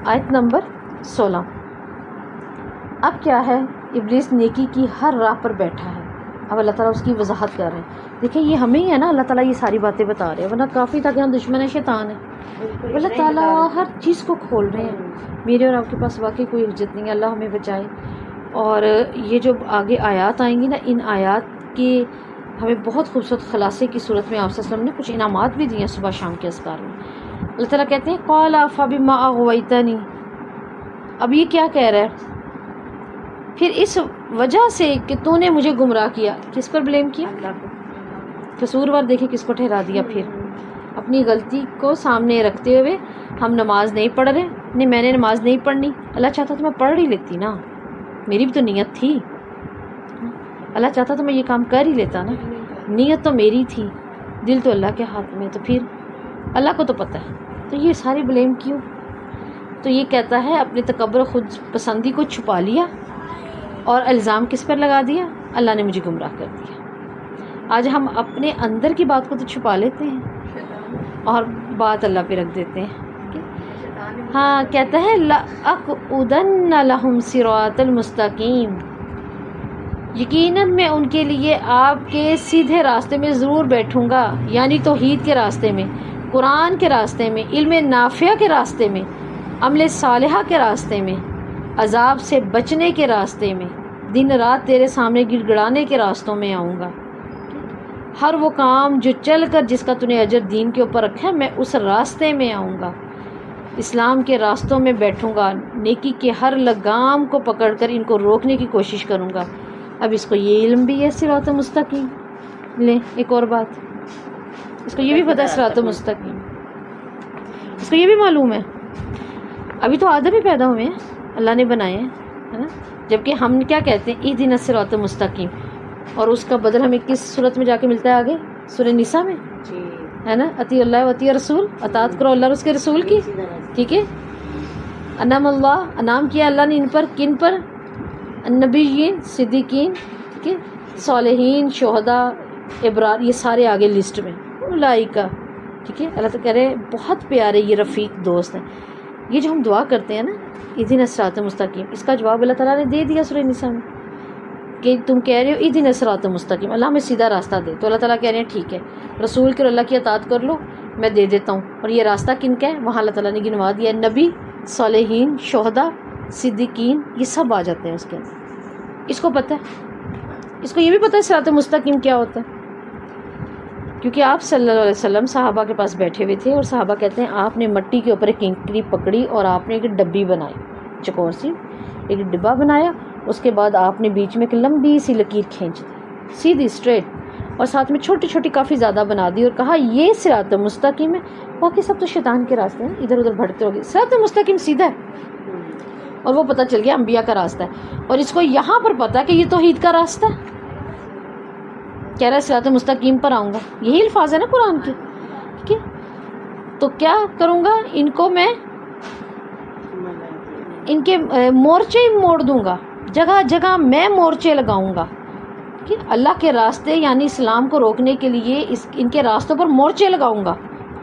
آیت نمبر 16. اب کیا ہے، ابلیس نیکی کی ہر راہ پر بیٹھا ہے. اب اللہ تعالیٰ اس کی وضاحت کر رہے ہیں. دیکھیں یہ ہمیں ہی ہے نا، اللہ تعالیٰ یہ ساری باتیں بتا رہے ہیں، ورنہ کافی تھا کہ ہم دشمن شیطان ہیں. اللہ تعالیٰ ہر چیز کو کھول رہے ہیں. میرے اور آپ کے پاس واقعی کوئی حجت نہیں ہے، اللہ ہمیں بچائے. اور یہ جو آگے آیات آئیں گی نا، ان آیات کے ہمیں بہت خوبصورت خلاصے کی صورت میں آپ صلی اللہ علیہ وسلم نے کچھ انعامات بھی دیے ہیں صبح شام کے اذکار میں. اللہ تعالیٰ کہتے ہیں قال فبما اغویتنی. اب یہ کیا کہہ رہا ہے؟ پھر اس وجہ سے کہ تو نے مجھے گمراہ کیا. کس پر بلیم کیا؟ قصوروار. دیکھیں کس کو ٹھہرا دیا. پھر اپنی غلطی کو سامنے رکھتے ہوئے ہم نماز نہیں پڑھ رہے. نہیں میں نے نماز نہیں پڑھنی، اللہ چاہتا تو میں پڑھ ہی لیتی نا، میری بھی تو نیت تھی. اللہ چاہتا تو میں یہ کام کر ہی لیتا نا، نیت تو میری تھی، دل تو اللہ کے ہاتھ میں. تو پھر اللہ کو تو پتہ ہے. تو یہ ساری بلیم کیوں؟ تو یہ کہتا ہے اپنے تکبر خود پسندی کو چھپا لیا اور الزام کس پر لگا دیا؟ اللہ نے مجھے گمراہ کر دیا. آج ہم اپنے اندر کی بات کو تو چھپا لیتے ہیں اور بات اللہ پہ رکھ دیتے ہیں. ہاں کہتا ہے لَأَقْعُدَنَّ لَهُمْ صِرَاطَ الْمُسْتَقِيمَ. یقیناً میں ان کے لیے آپ کے سیدھے راستے میں ضرور بیٹھوں گا، یعنی توحید کے راستے میں، قرآن کے راستے میں، علم نافع کے راستے میں، عمل صالحہ کے راستے میں، عذاب سے بچنے کے راستے میں. دن رات تیرے سامنے گڑ گڑانے کے راستوں میں آؤں گا. ہر وہ کام جو چل کر جس کا تو نے اجر دین کے اوپر رکھا ہے، میں اس راستے میں آؤں گا، اسلام کے راستوں میں بیٹھوں گا، نیکی کے ہر لگام کو پکڑ کر ان کو روکنے کی کوشش کروں گا. اب اس کو یہ علم بھی ہے صراط مستقیم. لیں ایک اور بات، اس کو یہ بھی پتہ ہے صراط مستقیم، اس کو یہ بھی معلوم ہے. ابھی تو آدم ہی پیدا ہوئے ہیں، اللہ نے بنائے ہیں، ہے نا. جبکہ ہم کیا کہتے ہیں اہدنا الصراط المستقیم، اور اس کا بدل ہمیں کس صورت میں جا کے ملتا ہے آگے سورہ نساء میں، ہے نا. اطیع اللہ و اطیع رسول، اطاعت کرو اللہ اور اس کے رسول کی. ٹھیک ہے. انعم اللہ، انعام کیا اللہ نے ان پر، کن پر؟ النبیین، صدیقین، ٹھیک ہے، صالحین، شہداء، ابرار، یہ سارے آگے لسٹ میں. اولئک، ٹھیک ہے. اللہ تو کہہ رہے ہیں بہت پیارے یہ رفیق دوست ہیں. یہ جو ہم دعا کرتے ہیں نا اہدنا الصراط المستقیم، اس کا جواب اللہ تعالیٰ نے دے دیا سورہ نساء میں کہ تم کہہ رہے ہو اہدنا الصراط المستقیم، اللہ ہمیں سیدھا راستہ دے. تو اللہ تعالیٰ کہہ رہے ہیں ٹھیک ہے، رسول کے اور اللہ کی اطاعت کر لو، میں دے دیتا ہوں. اور یہ راستہ کن کا ہے؟ وہاں اللہ تعالیٰ نے گنوا دیا، نبی، صالحین، شہداء، صدیقین، یہ سب آ جاتے ہیں اس کے اندر. اس کو پتہ ہے، اس کو یہ بھی پتہ ہے صراط مستقیم کیا ہوتا ہے، کیونکہ آپ صلی اللہ علیہ وسلم صحابہ کے پاس بیٹھے ہوئے تھے اور صحابہ کہتے ہیں آپ نے مٹی کے اوپر ایک کنکری پکڑی اور آپ نے ایک ڈبی بنائی، چکور سی ایک ڈبہ بنایا. اس کے بعد آپ نے بیچ میں ایک لمبی سی لکیر کھینچ دی، سیدھی اسٹریٹ، اور ساتھ میں چھوٹی چھوٹی کافی زیادہ بنا دی اور کہا یہ صراط مستقیم ہے. باقی سب تو شیطان کے راستے ہیں، ادھر ادھر بھٹکتے ہو گئے. صراط مستقیم سیدھا ہے، اور وہ پتہ چل گیا انبیاء کا راستہ ہے. اور اس کو یہاں پر پتہ ہے کہ یہ توحید کا راستہ ہے. کہہ رہا ہے صراط مستقیم پر آؤں گا، یہی الفاظ ہے نا قرآن کے. ٹھیک ہے. تو کیا کروں گا؟ ان کو میں ان کے مورچے ہی موڑ دوں گا، جگہ جگہ میں مورچے لگاؤں گا. ٹھیک ہے. اللہ کے راستے یعنی اسلام کو روکنے کے لیے ان کے راستوں پر مورچے لگاؤں گا.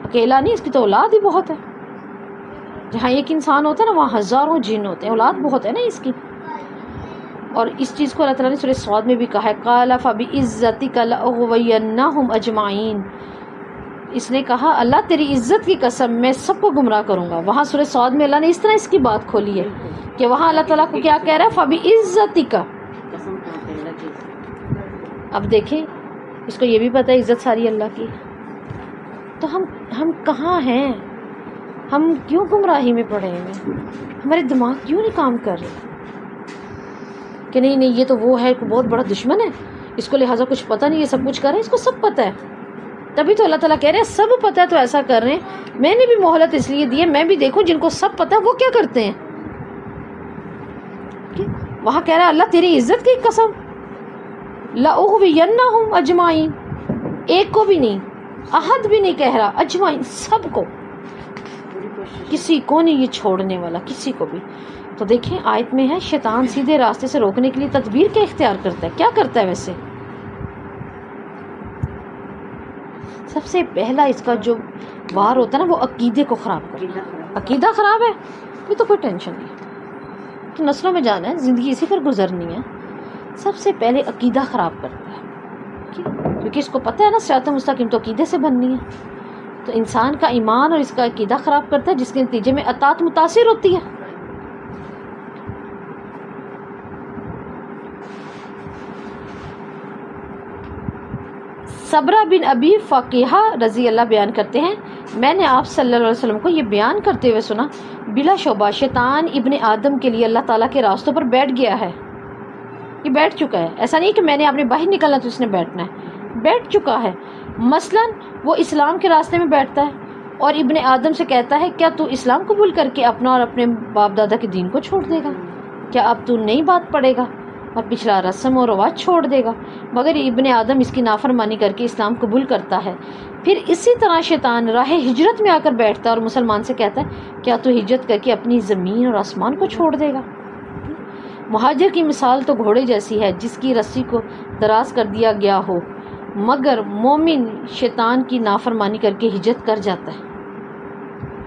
اکیلا نہیں، اس کی تو اولاد ہی بہت ہے. جہاں ایک انسان ہوتا ہے نا وہاں ہزاروں جن ہوتے ہیں، اولاد بہت ہے نا اس کی. اور اس چیز کو اللہ تعالیٰ نے سورہ صاد میں بھی کہا ہے قال فبعزتک لاغوینہم اجمعین. اس نے کہا اللہ تیری عزت کی قسم میں سب کو گمراہ کروں گا. وہاں سورہ صاد میں اللہ نے اس طرح اس کی بات کھولی ہے کہ وہاں اللہ تعالیٰ کو کیا کہہ رہا ہے؟ فبعزتک. اب دیکھیں اس کو یہ بھی پتہ ہے عزت ساری اللہ کی. تو ہم کہاں ہیں؟ ہم کیوں گمراہی میں پڑے ہیں؟ ہمارے دماغ کیوں نہیں کام کر رہے کہ نہیں یہ تو وہ ہے ایک بہت بڑا دشمن ہے، اس کو لہٰذا کچھ پتہ نہیں، یہ سب کچھ کر رہے ہیں، اس کو سب پتہ ہے. تبھی تو اللہ تعالیٰ کہہ رہے ہیں سب پتہ ہے تو ایسا کر رہے ہیں. میں نے بھی مہلت اس لیے دی ہے، میں بھی دیکھوں جن کو سب پتہ ہے وہ کیا کرتے ہیں. وہاں کہہ رہا ہے اللہ تیری عزت کی قسم لأغوینہم اجمعین، ایک کو بھی نہیں، احد بھی نہیں کہہ رہا، اجمعین سب کو، کسی کو نہیں یہ چھوڑنے والا، کسی کو بھی. تو دیکھیں آیت میں ہے شیطان سیدھے راستے سے روکنے کے لیے تدبیر کیا اختیار کرتا ہے. کیا کرتا ہے ویسے؟ سب سے پہلا اس کا جو وار ہوتا ہے نا وہ عقیدے کو خراب کرتا ہے. عقیدہ خراب ہے، یہ تو کوئی ٹینشن نہیں، تو نسلوں میں جانا ہے، زندگی اسی پر گزرنی ہے. سب سے پہلے عقیدہ خراب کرتا ہے، کیونکہ اس کو پتہ ہے نا صراط مستقیم تو عقیدے سے بننی ہے. تو انسان کا ایمان اور اس کا عقیدہ خراب کرتا ہے، جس کے نتیجے میں اطاعت متاثر ہوتی ہے. صبرہ بن ابی فقیہ رضی اللہ بیان کرتے ہیں، میں نے آپ صلی اللہ علیہ وسلم کو یہ بیان کرتے ہوئے سنا، بلا شبہ شیطان ابن آدم کے لیے اللہ تعالیٰ کے راستوں پر بیٹھ گیا ہے. یہ بیٹھ چکا ہے، ایسا نہیں کہ میں نے اپنے باہر نکلنا تو اس نے بیٹھنا ہے، بیٹھ چکا ہے. مثلا وہ اسلام کے راستے میں بیٹھتا ہے اور ابن آدم سے کہتا ہے کیا تو اسلام قبول کر کے اپنا اور اپنے باپ دادا کے دین کو چھوڑ دے گا؟ کیا اب تو نئی بات پڑھے گا اور پچھلا رسم و رواج چھوڑ دے گا؟ مگر ابن آدم اس کی نافرمانی کر کے اسلام قبول کرتا ہے. پھر اسی طرح شیطان راہ ہجرت میں آ کر بیٹھتا ہے اور مسلمان سے کہتا ہے کیا تو ہجرت کر کے اپنی زمین اور آسمان کو چھوڑ دے گا؟ مہاجر کی مثال تو گھوڑے جیسی ہے جس کی رسی کو دراز کر دیا گیا ہو، مگر مومن شیطان کی نافرمانی کر کے ہجرت کر جاتا ہے.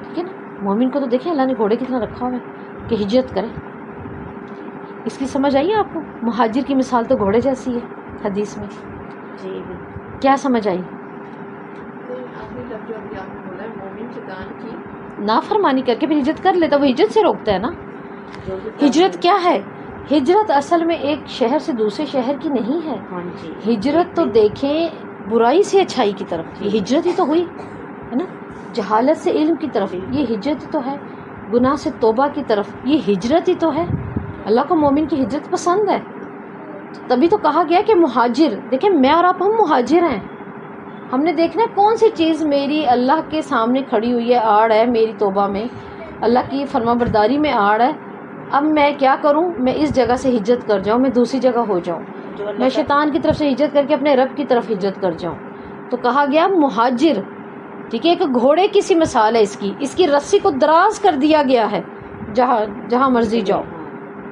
ٹھیک ہے نا، مومن کو تو دیکھیں اللہ نے گھوڑے کتنا رکھا ہوا ہے کہ ہجرت کرے. اس کی سمجھ آئی آپ کو؟ مہاجر کی مثال تو گھوڑے جیسی ہے حدیث میں. جی کیا سمجھ آئی؟ نافرمانی کر کے پھر ہجرت کر لیتا، وہ ہجرت سے روکتا ہے نا. ہجرت کیا ہے؟ ہجرت اصل میں ایک شہر سے دوسرے شہر کی نہیں ہے. ہجرت تو دیکھیں برائی سے اچھائی کی طرف، یہ ہجرت ہی تو ہوئی ہے نا. جہالت سے علم کی طرف، یہ ہجرت ہی تو ہے. گناہ سے توبہ کی طرف، یہ ہجرت ہی تو ہے. اللہ کو مومن کی ہجرت پسند ہے، تبھی تو کہا گیا کہ مہاجر. دیکھیں میں اور آپ ہم مہاجر ہیں. ہم نے دیکھنا ہے کون سی چیز میری اللہ کے سامنے کھڑی ہوئی ہے، آڑ ہے میری توبہ میں، اللہ کی فرما برداری میں آڑ ہے. اب میں کیا کروں؟ میں اس جگہ سے ہجرت کر جاؤں، میں دوسری جگہ ہو جاؤں، میں شیطان کی طرف سے ہجرت کر کے اپنے رب کی طرف ہجرت کر جاؤں. تو کہا گیا مہاجر. ٹھیک ہے، ایک گھوڑے کی سی مثال ہے اس کی رسی کو دراز کر دیا گیا ہے، جہاں مرضی جاؤ.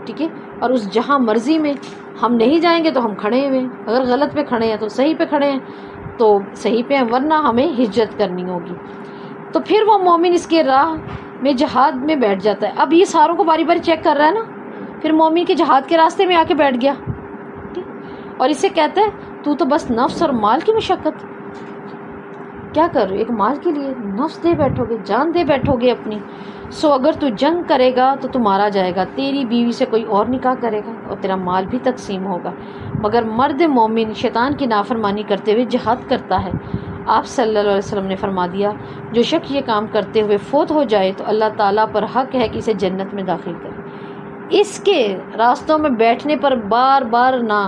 ٹھیک ہے، اور اس جہاں مرضی میں ہم نہیں جائیں گے تو ہم کھڑے ہوئے ہیں، اگر غلط پہ کھڑے ہیں تو صحیح پہ کھڑے ہیں، تو صحیح پہ ہیں، ورنہ ہمیں ہجرت کرنی ہوگی. تو پھر وہ مومن اس کے راہ میں جہاد میں بیٹھ جاتا ہے. اب یہ ساروں کو باری باری چیک کر رہا ہے نا. پھر مومن کے جہاد کے راستے میں آ کے بیٹھ گیا اور اسے کہتا ہے تو بس نفس اور مال کی مشقت کیا کر رہے، ایک مال کے لیے نفس دے بیٹھو گے، جان دے بیٹھو گے اپنی. سو اگر تو جنگ کرے گا تو مارا جائے گا، تیری بیوی سے کوئی اور نکاح کرے گا اور تیرا مال بھی تقسیم ہوگا. مگر مرد مومن شیطان کی نافرمانی کرتے ہوئے جہاد کرتا ہے. آپ صلی اللہ علیہ وسلم نے فرما دیا جو شخص یہ کام کرتے ہوئے فوت ہو جائے تو اللہ تعالیٰ پر حق ہے کہ اسے جنت میں داخل کرے. اس کے راستوں میں بیٹھنے پر بار بار نہ،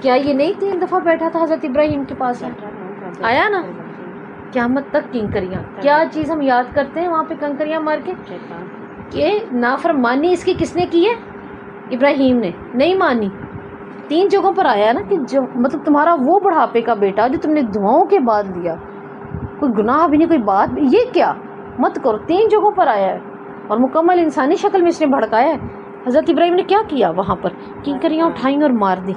کیا یہ نہیں 3 دفعہ بیٹھا تھا حضرت ابراہیم کے پاس؟ آیا نا، قیامت تک کنکریاں. کیا چیز ہم یاد کرتے ہیں وہاں پہ کنکریاں مار کے؟ کہ نافرمانی اس کی کس نے کی ہے؟ ابراہیم نے. نہیں مانی. 3 جگہوں پر آیا نا کہ جو مطلب تمہارا وہ بڑھاپے کا بیٹا جو تم نے دعاؤں کے بعد لیا، کوئی گناہ بھی نہیں، کوئی بات بھی، یہ کیا مت کرو. 3 جگہوں پر آیا ہے اور مکمل انسانی شکل میں اس نے بھڑکایا ہے. حضرت ابراہیم نے کیا کیا؟ وہاں پر کنکریاں اٹھائیں اور مار دی.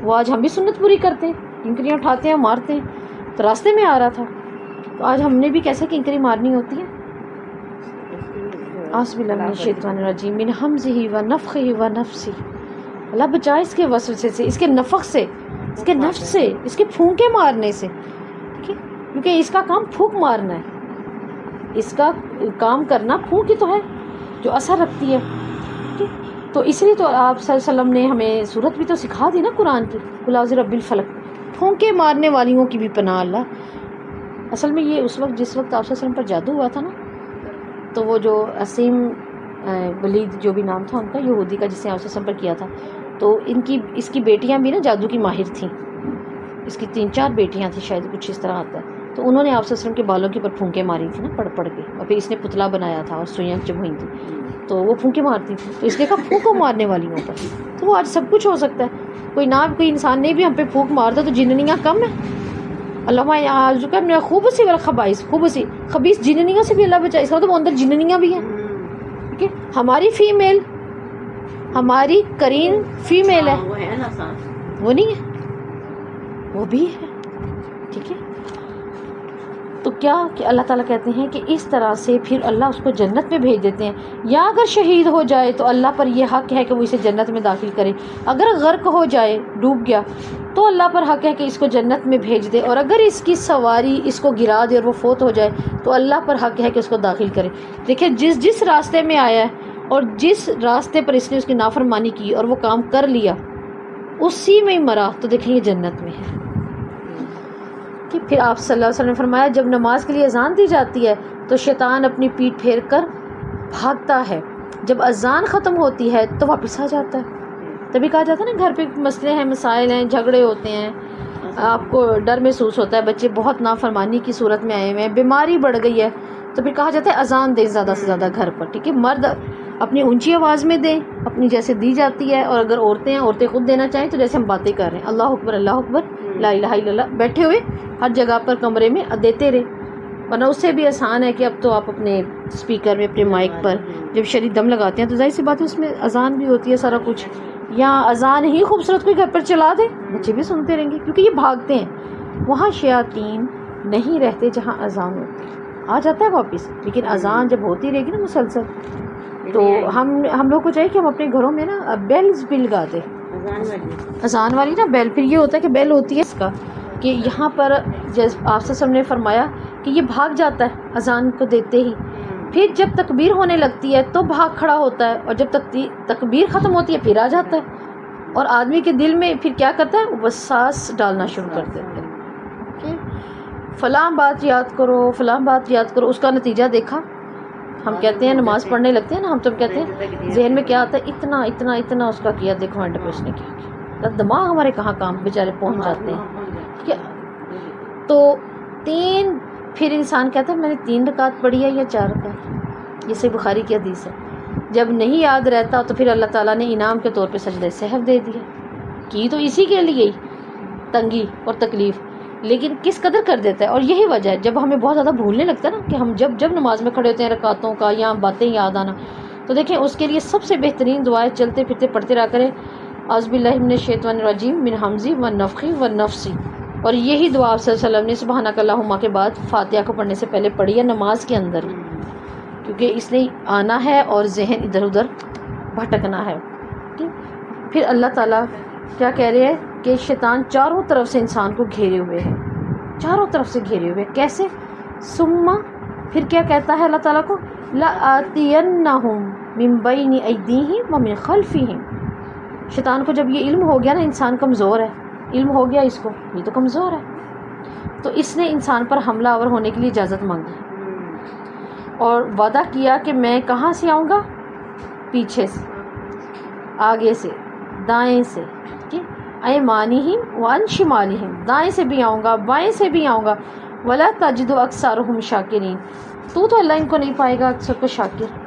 وہ آج ہم بھی سنت پوری کرتے ہیں، کنکریاں اٹھاتے ہیں مارتے ہیں. تو راستے میں آ رہا تھا، تو آج ہم نے بھی کیسے کنکری مارنی ہوتی ہے. اعوذ باللہ من الشیطان الرجیم من حمزہ ونفخہ ونفثہ. اللہ بچائے اس کے وسوسے سے، اس کے نفخ سے، اس کے نفس سے، اس کے پھونکے مارنے سے. کیونکہ اس کا کام پھونک مارنا ہے، اس کا کام کرنا پھونک ہی تو ہے جو اثر رکھتی ہے. تو اس لیے تو آپ صلی اللہ علیہ وسلم نے ہمیں صورت بھی تو سکھا دی نا قرآن کی، قل اعوذ برب الفلق. پھونکے مارنے والیوں کی بھی پناہ اللہ. اصل میں یہ اس وقت جس وقت آپ صلی اللہ علیہ وسلم پر جادو ہوا تھا نا، تو وہ جو اسیم ولید جو بھی نام تھا ان کا، یہودی کا، جس نے آپ صلی اللہ علیہ وسلم پر کیا تھا، تو اس کی بیٹیاں بھی نا جادو کی ماہر تھیں. اس کی 3-4 بیٹیاں تھیں شاید، کچھ اس طرح آتا ہے. تو انہوں نے آپ صلی اللہ علیہ وسلم کے بالوں کے اوپر پھونکے ماری تھی نا، پڑھ کے، اور پھر اس نے پتلا بنایا تھا اور سوئیاں چبھوئی تھیں، تو وہ پھونکے مارتی تھی. تو اس نے کہا پھونکو مارنے والیوں پر. تو وہ آج سب کچھ ہو سکتا ہے. کوئی انسان نے بھی ہم پہ پھونک مار دو تو جننیاں کم ہیں. اللہ خوبصی والا خبائث، خوبصی خبیث جننیوں سے بھی اللہ بچائے. اس کا تو اندر جننیاں بھی ہیں. ٹھیک ہے، ہماری فیمیل، ہماری کرین فیمیل ہے، وہ نہیں ہے، وہ بھی ہے. ٹھیک ہے، تو کیا کہ اللہ تعالیٰ کہتے ہیں کہ اس طرح سے پھر اللہ اس کو جنت میں بھیج دیتے ہیں، یا اگر شہید ہو جائے تو اللہ پر یہ حق ہے کہ وہ اسے جنت میں داخل کرے، اگر غرق ہو جائے، ڈوب گیا، تو اللہ پر حق ہے کہ اس کو جنت میں بھیج دے، اور اگر اس کی سواری اس کو گرا دے اور وہ فوت ہو جائے تو اللہ پر حق ہے کہ اس کو داخل کرے۔ دیکھیں جس راستے میں آیا ہے اور جس راستے پر اس نے اس کی نافرمانی کی اور وہ کام کر لیا، اسی میں ہی مرا، تو دیکھیں یہ جنت میں ہے۔ کہ پھر آپ صلی اللہ علیہ وسلم نے فرمایا جب نماز کے لیے اذان دی جاتی ہے تو شیطان اپنی پیٹھ پھیر کر بھاگتا ہے، جب اذان ختم ہوتی ہے تو واپس آ جاتا ہے۔ تبھی کہا جاتا ہے نا گھر پہ مسئلے ہیں، مسائل ہیں، جھگڑے ہوتے ہیں، آپ کو ڈر محسوس ہوتا ہے، بچے بہت نافرمانی کی صورت میں آئے ہوئے ہیں، بیماری بڑھ گئی ہے، تو پھر کہا جاتا ہے اذان دیں زیادہ سے زیادہ گھر پر، ٹھیک ہے؟ مرد اپنی اونچی آواز میں دیں، اپنی جیسے دی جاتی ہے، اور اگر عورتیں خود دینا چاہیں تو جیسے ہم باتیں کر رہے ہیں، اللہ اکبر اللہ اکبر لا الہ الا اللہ، بیٹھے ہوئے ہر جگہ پر کمرے میں دیتے رہے، ورنہ اس سے بھی آسان ہے کہ اب تو آپ اپنے اسپیکر میں، اپنے مائک پر جب شریک دم لگاتے ہیں تو ظاہر سی بات ہے اس میں اذان بھی ہوتی ہے، سارا کچھ، یا اذان ہی خوبصورت کوئی گھر پر چلا دے، بچے بھی سنتے رہیں گے، کیونکہ یہ بھاگتے ہیں، وہاں شیاطین نہیں رہتے جہاں اذان ہوتی ہے، آ جاتا ہے واپس، لیکن اذان جب ہوتی رہے گی نا مسلسل، تو ہم لوگ کو چاہیے کہ ہم اپنے گھروں میں نا بیلز بھی لگا دیں، اذان والی نا بیل، پھر یہ ہوتا ہے کہ بیل ہوتی ہے اس کا کہ یہاں پر جیسے آپ سے نے فرمایا کہ یہ بھاگ جاتا ہے اذان کو دیتے ہی، پھر جب تکبیر ہونے لگتی ہے تو بھاگ کھڑا ہوتا ہے، اور جب تکبیر ختم ہوتی ہے پھر آ جاتا ہے، اور آدمی کے دل میں پھر کیا کرتا ہے، وسواس ڈالنا شروع کر دیتا ہے، فلاں بات یاد کرو، فلاں بات یاد کرو، اس کا نتیجہ دیکھا، ہم کہتے ہیں نماز پڑھنے لگتے ہیں نا، ہم تو کہتے ہیں ذہن میں کیا آتا ہے، اتنا اتنا اتنا اس کا کیا، دیکھو اینڈ پہ اس نے کیا کیا، دماغ ہمارے کہاں کام بیچارے پہنچ جاتے ہیں، تو پھر انسان کہتا ہے میں نے 3 رکعت پڑھی ہے یا 4 رکعت، یہ صحیح بخاری کی حدیث ہے، جب نہیں یاد رہتا تو پھر اللہ تعالیٰ نے انعام کے طور پہ سجدہ سہو دے دیا، کی تو اسی کے لیے تنگی اور تکلیف، لیکن کس قدر کر دیتا ہے، اور یہی وجہ ہے جب ہمیں بہت زیادہ بھولنے لگتا ہے نا کہ ہم جب نماز میں کھڑے ہوتے ہیں رکعتوں کا یا باتیں یاد آنا، تو دیکھیں اس کے لیے سب سے بہترین دعائیں چلتے پھرتے پڑھتے رہا کریں، اعوذ باللہ من الشیطان الرجیم من حمزی ونفخی ونفسی، اور یہی دعا آپ صلی اللہ علیہ وسلم نے سبحانک اللہم کے بعد فاتحہ کو پڑھنے سے پہلے پڑھی ہے نماز کے اندر، کیونکہ اس نے آنا ہے اور ذہن ادھر ادھر بھٹکنا ہے۔ پھر اللہ تعالیٰ کیا کہہ رہے ہیں کہ شیطان چاروں طرف سے انسان کو گھیرے ہوئے ہے، چاروں طرف سے گھیرے ہوئے، کیسے؟ ثم، پھر کیا کہتا ہے اللہ تعالیٰ کو، لآتینہم من بین ایدیہم ومن خلفہم، شیطان کو جب یہ علم ہو گیا نا انسان کمزور ہے، علم ہو گیا اس کو، یہ تو کمزور ہے، تو اس نے انسان پر حملہ آور ہونے کے لیے اجازت مانگی اور وعدہ کیا کہ میں کہاں سے آؤں گا، پیچھے سے، آگے سے، دائیں سے، ایمانہم وعن شمالہم، دائیں سے بھی آؤں گا، بائیں سے بھی آؤں گا، ولا تجد اکثرہم شاکرین، تو اللہ ان کو نہیں پائے گا اکثر کو شاکر،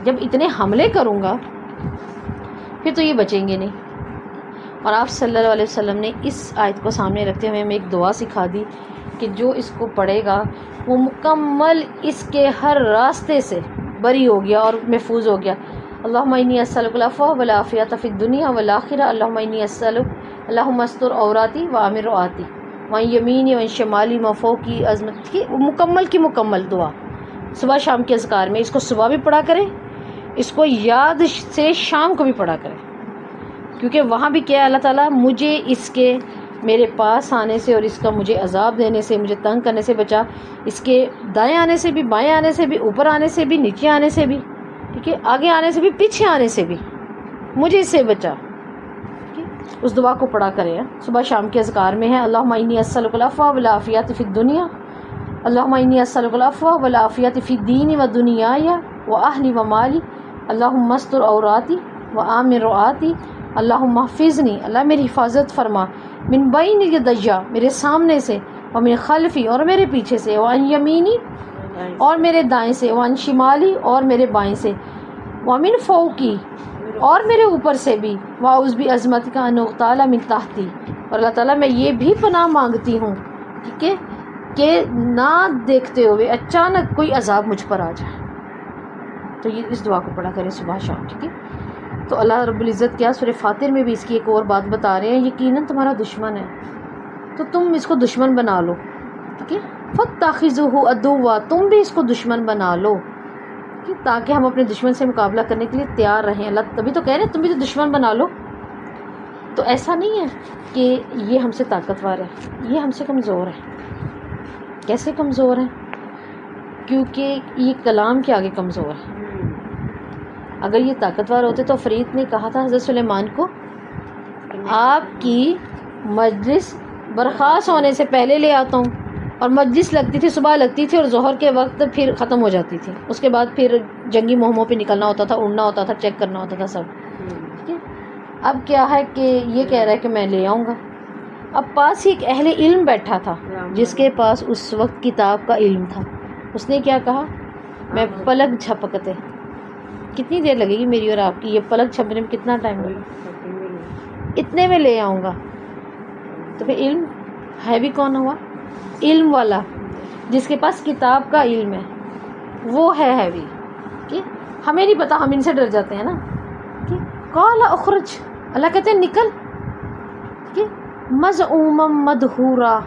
جب اتنے حملے کروں گا پھر تو یہ بچیں گے نہیں۔ اور آپ صلی اللہ علیہ وسلم نے اس آیت کو سامنے رکھتے ہوئے ہمیں ایک دعا سکھا دی کہ جو اس کو پڑھے گا وہ مکمل اس کے ہر راستے سے بری ہو گیا اور محفوظ ہو گیا۔ اللہم انی اسألک العفو والعافیۃ فی الدنیا والآخرہ، اللہم انی اسألک، اللہم استر عوراتی وآمن روآتی وعن یمینی وعن شمالی وعن فوقی، عظمت کی مکمل دعا صبح شام کے اذکار میں، اس کو صبح بھی پڑھا کریں، اس کو یاد سے شام کو بھی پڑھا کریں، کیونکہ وہاں بھی کیا ہے، اللہ تعالیٰ مجھے اس کے میرے پاس آنے سے اور اس کا مجھے عذاب دینے سے، مجھے تنگ کرنے سے بچا، اس کے دائیں آنے سے بھی، بائیں آنے سے بھی، اوپر آنے سے بھی، نیچے آنے سے بھی، ٹھیک ہے، آگے آنے سے بھی، پیچھے آنے سے بھی، مجھے اس سے بچا۔ اس دعا کو پڑھا کریں، صبح شام کے اذکار میں ہے، اللہم انی اسألک العفو والعافیۃ فی الدنیا، اللہم انی اسألک العفو والعافیۃ فی دینی و دنیای و اہلی و مالی، اللہم استر عوراتی و آمن روآتی، اللہم احفظنی، اللہ میری حفاظت فرما، من بین یدی، میرے سامنے سے، ومن خلفی، اور میرے پیچھے سے، وعن یمینی، اور میرے دائیں سے، وعن شمالی، اور میرے بائیں سے، ومن فوقی، اور میرے اوپر سے بھی، واعوذ بعظمتک ان اغتال من تحتی، اور اللہ تعالیٰ میں یہ بھی پناہ مانگتی ہوں ٹھیک ہے کہ نہ دیکھتے ہوئے اچانک کوئی عذاب مجھ پر آ جائے۔ تو یہ اس دعا کو پڑھا کریں صبح شام، ٹھیک ہے۔ تو اللہ رب العزت کیا سورہ فاتر میں بھی اس کی ایک اور بات بتا رہے ہیں، یقیناً تمہارا دشمن ہے تو تم اس کو دشمن بنا لو، ٹھیک ہے، فَاتَّخِذُوهُ عَدُوًّا، تم بھی اس کو دشمن بنا لو، کہ تاکہ ہم اپنے دشمن سے مقابلہ کرنے کے لیے تیار رہیں. اللہ تبھی تو کہہ رہے ہیں تم بھی تو دشمن بنا لو. تو ایسا نہیں ہے کہ یہ ہم سے طاقتور ہے، یہ ہم سے کمزور ہے. کیسے کمزور ہے؟ کیونکہ یہ کلام کے آگے کمزور ہے. اگر یہ طاقتور ہوتے تو فرید نے کہا تھا حضرت سلیمان کو آپ کی مجلس برخاست ہونے سے پہلے لے آتا ہوں. اور مجلس لگتی تھی، صبح لگتی تھی اور ظہر کے وقت پھر ختم ہو جاتی تھی. اس کے بعد پھر جنگی مہموں پہ نکلنا ہوتا تھا، اڑنا ہوتا تھا، چیک کرنا ہوتا تھا سب. ٹھیک ہے. اب کیا ہے کہ یہ کہہ رہا ہے کہ میں لے آؤں گا. اب پاس ہی ایک اہل علم بیٹھا تھا جس کے پاس اس وقت کتاب کا علم تھا. اس نے کیا کہا؟ میں پلک جھپکتے، کتنی دیر لگے گی میری اور آپ کی، یہ پلک جھپکنے میں کتنا ٹائم لگے گا، اتنے میں لے آؤں گا. تو پھر علم ہے بھی کون ہوا؟ علم والا، جس کے پاس کتاب کا علم ہے وہ ہے بھی. کہ ہمیں نہیں پتا، ہم ان سے ڈر جاتے ہیں نا. کہ قال اخرج، اللہ کہتے ہیں نکل، کہ مذعوما مدحورا،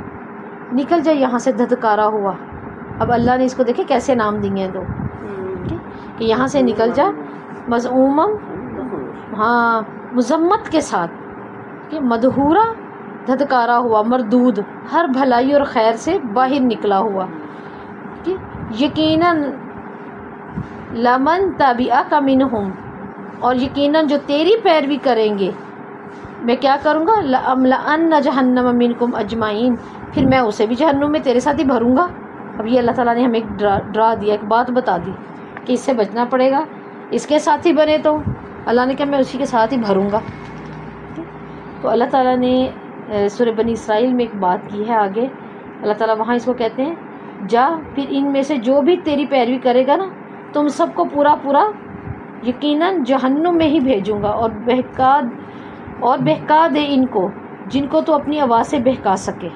نکل جا یہاں سے دھتکارا ہوا. اب اللہ نے اس کو دیکھے کیسے نام دیے ہیں دو، کہ یہاں سے نکل جا مذعوما، ہاں مذمت کے ساتھ، کہ مدحورا دھتکارا ہوا، مردود ہر بھلائی اور خیر سے باہر نکلا ہوا. کہ یقیناً لمن تبعک منہم، اور یقیناً جو تیری پیروی کریں گے میں کیا کروں گا، لأملأن جہنم منکم اجمعین، پھر میں اسے بھی جہنم میں تیرے ساتھ ہی بھروں گا. اب یہ اللہ تعالیٰ نے ہمیں ایک ڈرا دیا، ایک بات بتا دی کہ اس سے بچنا پڑے گا. اس کے ساتھ ہی بنے تو اللہ نے کہا میں اسی کے ساتھ ہی بھروں گا. تو اللہ تعالیٰ نے سورہ بنی اسرائیل میں ایک بات کی ہے آگے. اللہ تعالیٰ وہاں اس کو کہتے ہیں جا پھر ان میں سے جو بھی تیری پیروی کرے گا نا، تم سب کو پورا پورا یقیناً جہنم میں ہی بھیجوں گا، اور بہکا دے ان کو جن کو تو اپنی آواز سے بہکا سکے،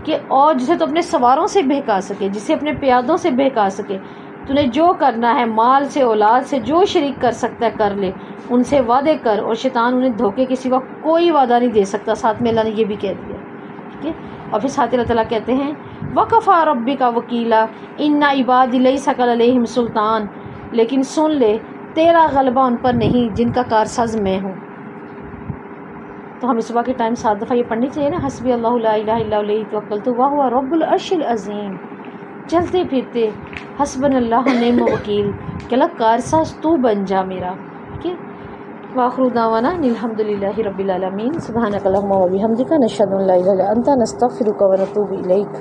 کہ اور جسے تو اپنے سواروں سے بہکا سکے، جسے اپنے پیادوں سے بہکا سکے. تو نے جو کرنا ہے مال سے اولاد سے جو شریک کر سکتا ہے کر لے، ان سے وعدے کر، اور شیطان انہیں دھوکے کے سوا کوئی وعدہ نہیں دے سکتا. ساتھ میں اللہ نے یہ بھی کہہ دیا. ٹھیک ہے. اور پھر ساتھ اللہ تعالیٰ کہتے ہیں وَكَفَىٰ رَبِّكَ وَكِيلًا إِنَّ عِبَادِي لَيْسَ لَكَ عَلَيْهِمْ سُلْطَانٌ، لیکن سن لے تیرا غلبہ ان پر نہیں جن کا کارساز میں ہوں. تو ہمیں صبح کے ٹائم 7 دفعہ یہ پڑھنی چاہیے نا، حسبی اللہ لا الہ الا علیہ توکلت وہو رب العرش العظیم. چلتے پھرتے حسبنا اللہ نعم وکیل، کہ اللہ کارساز تو بن جا میرا. ٹھیک ہے. وآخر دعوانا الحمد للہ رب العالمین. سبحانک اللہم وبحمدک نشہد ان لا الہ الا انت نستغفرک ونتوب الیک.